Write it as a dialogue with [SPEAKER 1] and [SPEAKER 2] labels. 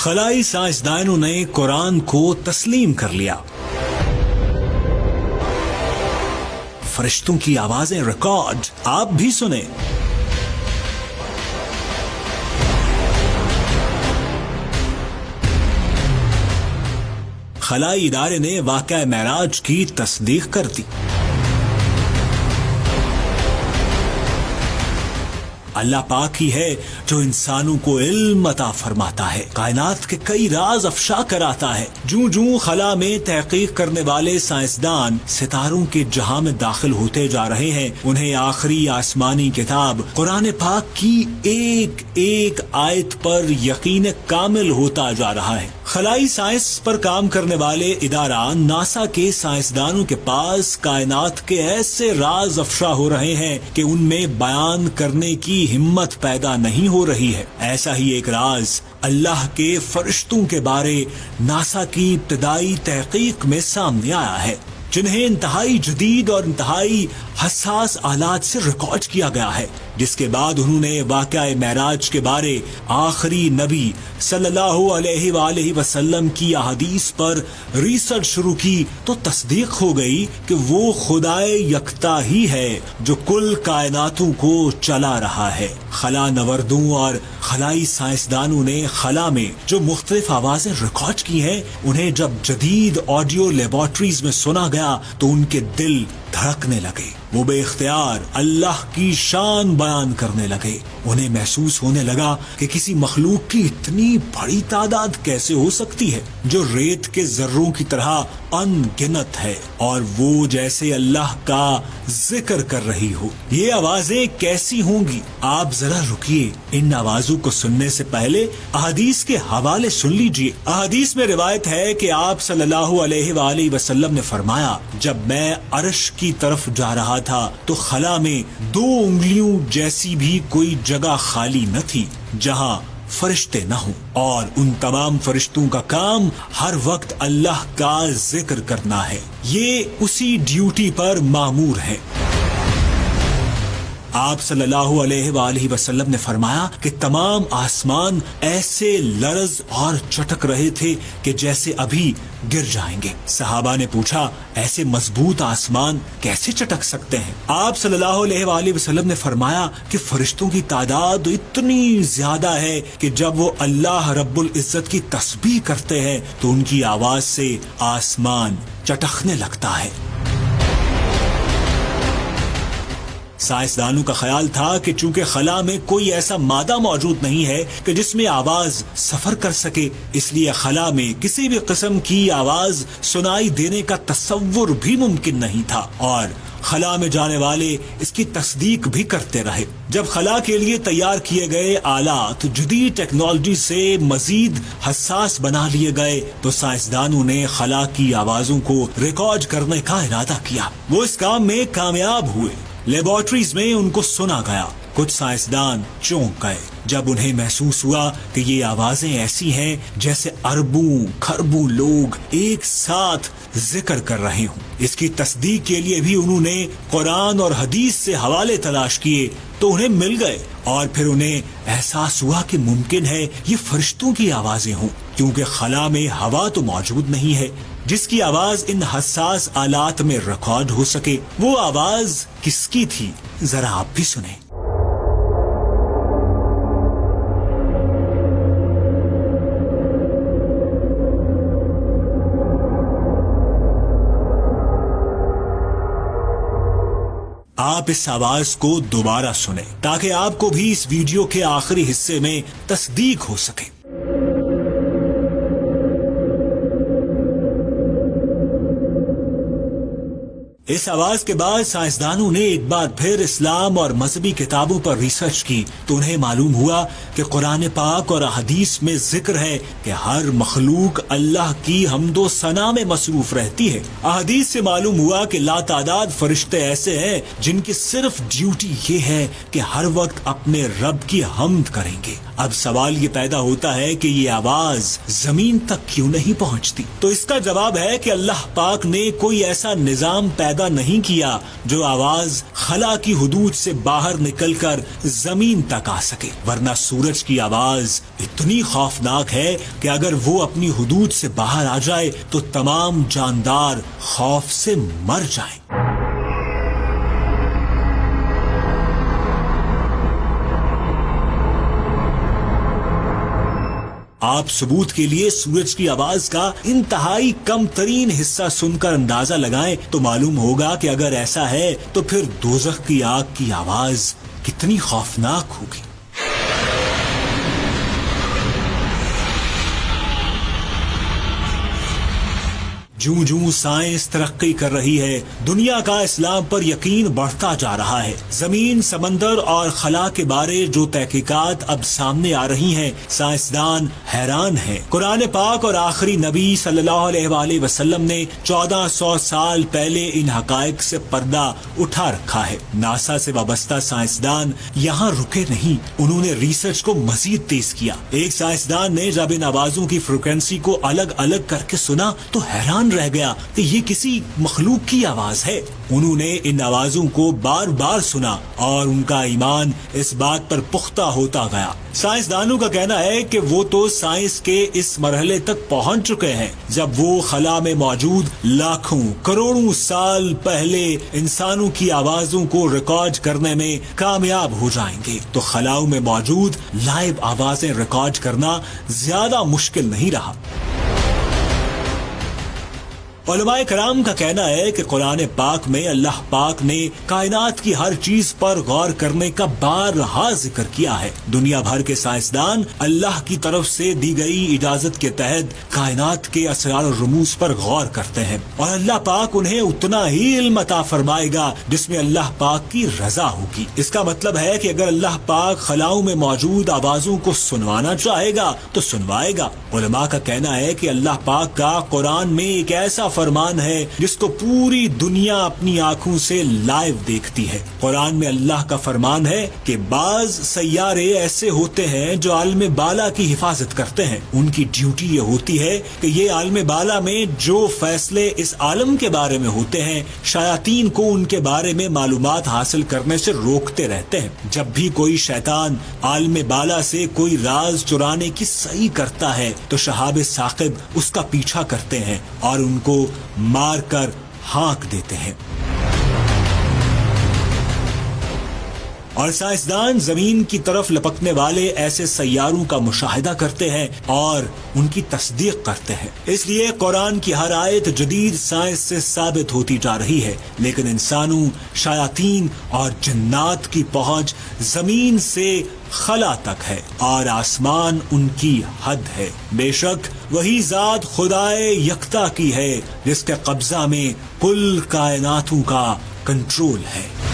[SPEAKER 1] خلائی سائنسدانوں نے قرآن کو تسلیم کر لیا. فرشتوں کی آوازیں ریکارڈ آپ بھی سنیں. خلائی ادارے نے واقعہ معراج کی تصدیق کر دی. اللہ پاک ہی ہے جو انسانوں کو علم عطا فرماتا ہے، کائنات کے کئی راز افشا کراتا ہے. جوں جوں خلا میں تحقیق کرنے والے سائنسدان ستاروں کے جہاں میں داخل ہوتے جا رہے ہیں، انہیں آخری آسمانی کتاب قرآن پاک کی ایک ایک آیت پر یقین کامل ہوتا جا رہا ہے. خلائی سائنس پر کام کرنے والے ادارہ ناسا کے سائنسدانوں کے پاس کائنات کے ایسے راز افشا ہو رہے ہیں کہ ان میں بیان کرنے کی ہمت پیدا نہیں ہو رہی ہے. ایسا ہی ایک راز اللہ کے فرشتوں کے بارے ناسا کی ابتدائی تحقیق میں سامنے آیا ہے، جنہیں انتہائی جدید اور انتہائی حساس آلات سے ریکارڈ کیا گیا ہے. جس کے بعد انہوں نے واقعہ معراج کے بارے آخری نبی صلی اللہ علیہ وآلہ وسلم کی احادیث پر ریسرچ شروع کی تو تصدیق ہو گئی کہ وہ خدائے یکتا ہی ہے جو کل کائناتوں کو چلا رہا ہے. خلا نوردوں اور خلائی سائنسدانوں نے خلا میں جو مختلف آوازیں ریکارڈ کی ہیں، انہیں جب جدید آڈیو لیبارٹریز میں سنا گیا تو ان کے دل دھڑکنے لگے. وہ بے اختیار اللہ کی شان بیان کرنے لگے. انہیں محسوس ہونے لگا کہ کسی مخلوق کی اتنی بڑی تعداد کیسے ہو سکتی ہے جو ریت کے ذروں کی طرح ان گنت ہے اور وہ جیسے اللہ کا ذکر کر رہی ہو. یہ آوازیں کیسی ہوں گی؟ آپ ذرا رکیے، ان آوازوں کو سننے سے پہلے احادیث کے حوالے سن لیجئے. احادیث میں روایت ہے کہ آپ صلی اللہ علیہ وآلہ وسلم نے فرمایا، جب میں عرش کی طرف جا رہا تھا تو خلا میں 2 انگلیوں جیسی بھی کوئی جگہ خالی نہ تھی جہاں فرشتے نہ ہوں، اور ان تمام فرشتوں کا کام ہر وقت اللہ کا ذکر کرنا ہے. یہ اسی ڈیوٹی پر مامور ہے. آپ صلی اللہ علیہ وآلہ وسلم نے فرمایا کہ تمام آسمان ایسے لرز اور چٹک رہے تھے کہ جیسے ابھی گر جائیں گے. صحابہ نے پوچھا، ایسے مضبوط آسمان کیسے چٹک سکتے ہیں؟ آپ صلی اللہ علیہ وآلہ وسلم نے فرمایا کہ فرشتوں کی تعداد اتنی زیادہ ہے کہ جب وہ اللہ رب العزت کی تسبیح کرتے ہیں تو ان کی آواز سے آسمان چٹکنے لگتا ہے. سائنسدانوں کا خیال تھا کہ چونکہ خلا میں کوئی ایسا مادہ موجود نہیں ہے کہ جس میں آواز سفر کر سکے، اس لیے خلا میں کسی بھی قسم کی آواز سنائی دینے کا تصور بھی ممکن نہیں تھا، اور خلا میں جانے والے اس کی تصدیق بھی کرتے رہے. جب خلا کے لیے تیار کیے گئے آلات جدید ٹیکنالوجی سے مزید حساس بنا لیے گئے تو سائنسدانوں نے خلا کی آوازوں کو ریکارڈ کرنے کا ارادہ کیا. وہ اس کام میں کامیاب ہوئے. لیبارٹریز میں ان کو سنا گیا. کچھ سائنسدان چونک گئے جب انہیں محسوس ہوا کہ یہ آوازیں ایسی ہیں جیسے اربوں کھربوں لوگ ایک ساتھ ذکر کر رہے ہوں. اس کی تصدیق کے لیے بھی انہوں نے قرآن اور حدیث سے حوالے تلاش کیے تو انہیں مل گئے، اور پھر انہیں احساس ہوا کہ ممکن ہے یہ فرشتوں کی آوازیں ہوں، کیونکہ خلا میں ہوا تو موجود نہیں ہے جس کی آواز ان حساس آلات میں ریکارڈ ہو سکے. وہ آواز کس کی تھی؟ ذرا آپ بھی سنیں. آپ اس آواز کو دوبارہ سنیں تاکہ آپ کو بھی اس ویڈیو کے آخری حصے میں تصدیق ہو سکے. اس آواز کے بعد سائنسدانوں نے ایک بار پھر اسلام اور مذہبی کتابوں پر ریسرچ کی تو انہیں معلوم ہوا کہ قرآن پاک اور حدیث میں ذکر ہے کہ ہر مخلوق اللہ کی حمد و ثنا میں مصروف رہتی ہے. احادیث سے معلوم ہوا کہ لاتعداد فرشتے ایسے ہیں جن کی صرف ڈیوٹی یہ ہے کہ ہر وقت اپنے رب کی حمد کریں گے. اب سوال یہ پیدا ہوتا ہے کہ یہ آواز زمین تک کیوں نہیں پہنچتی؟ تو اس کا جواب ہے کہ اللہ پاک نے کوئی ایسا نظام پیدا نہیں کیا جو آواز خلا کی حدود سے باہر نکل کر زمین تک آ سکے، ورنہ سورج کی آواز اتنی خوفناک ہے کہ اگر وہ اپنی حدود سے باہر آ جائے تو تمام جاندار خوف سے مر جائیں۔ آپ ثبوت کے لیے سورج کی آواز کا انتہائی کم ترین حصہ سن کر اندازہ لگائیں تو معلوم ہوگا کہ اگر ایسا ہے تو پھر دوزخ کی آگ کی آواز کتنی خوفناک ہوگی۔ جوں جوں سائنس ترقی کر رہی ہے، دنیا کا اسلام پر یقین بڑھتا جا رہا ہے۔ زمین، سمندر اور خلا کے بارے جو تحقیقات اب سامنے آ رہی ہیں، سائنسدان حیران ہیں۔ قرآن پاک اور آخری نبی صلی اللہ علیہ وآلہ وسلم نے 1400 سال پہلے ان حقائق سے پردہ اٹھا رکھا ہے۔ ناسا سے وابستہ سائنسدان یہاں رکے نہیں، انہوں نے ریسرچ کو مزید تیز کیا۔ ایک سائنسدان نے جب ان آوازوں کی فریکوینسی کو الگ الگ کر کے سنا تو حیران رہ گیا کہ یہ کسی مخلوق کی آواز ہے۔ انہوں نے ان آوازوں کو بار بار سنا اور ان کا ایمان اس بات پر پختہ ہوتا گیا۔ سائنسدانوں کا کہنا ہے کہ وہ تو سائنس کے اس مرحلے تک پہنچ چکے ہیں جب وہ خلا میں موجود لاکھوں کروڑوں سال پہلے انسانوں کی آوازوں کو ریکارڈ کرنے میں کامیاب ہو جائیں گے تو خلاؤں میں موجود لائیو آوازیں ریکارڈ کرنا زیادہ مشکل نہیں رہا۔ علماء کرام کا کہنا ہے کہ قرآن پاک میں اللہ پاک نے کائنات کی ہر چیز پر غور کرنے کا بارہا ذکر کیا ہے۔ دنیا بھر کے سائنسدان اللہ کی طرف سے دی گئی اجازت کے تحت کائنات کے اسرار و رموز پر غور کرتے ہیں اور اللہ پاک انہیں اتنا ہی علم عطا فرمائے گا جس میں اللہ پاک کی رضا ہوگی۔ اس کا مطلب ہے کہ اگر اللہ پاک خلاؤں میں موجود آوازوں کو سنوانا چاہے گا تو سنوائے گا۔ علماء کا کہنا ہے کہ اللہ پاک کا قرآن میں ایک ایسا فرمان ہے جس کو پوری دنیا اپنی آنکھوں سے لائیو دیکھتی ہے۔ قرآن میں اللہ کا فرمان ہے کہ بعض سیارے ایسے ہوتے ہیں جو عالم بالا کی حفاظت کرتے ہیں، ان کی ڈیوٹی یہ ہوتی ہے کہ یہ عالم بالا میں جو فیصلے اس عالم کے بارے میں ہوتے ہیں شیاطین کو ان کے بارے میں معلومات حاصل کرنے سے روکتے رہتے ہیں۔ جب بھی کوئی شیطان عالم بالا سے کوئی راز چرانے کی صحیح کرتا ہے تو شہاب ثاقب اس کا پیچھا کرتے ہیں اور ان کو مار کر ہانک دیتے ہیں۔ اور سائنسدان زمین کی طرف لپکنے والے ایسے سیاروں کا مشاہدہ کرتے ہیں اور ان کی تصدیق کرتے ہیں۔ اس لیے قرآن کی ہر آیت جدید سائنس سے ثابت ہوتی جا رہی ہے، لیکن انسانوں، شیاطین اور جنات کی پہنچ زمین سے خلا تک ہے اور آسمان ان کی حد ہے۔ بے شک وہی ذات خدائے یکتا کی ہے جس کے قبضہ میں کل کائناتوں کا کنٹرول ہے۔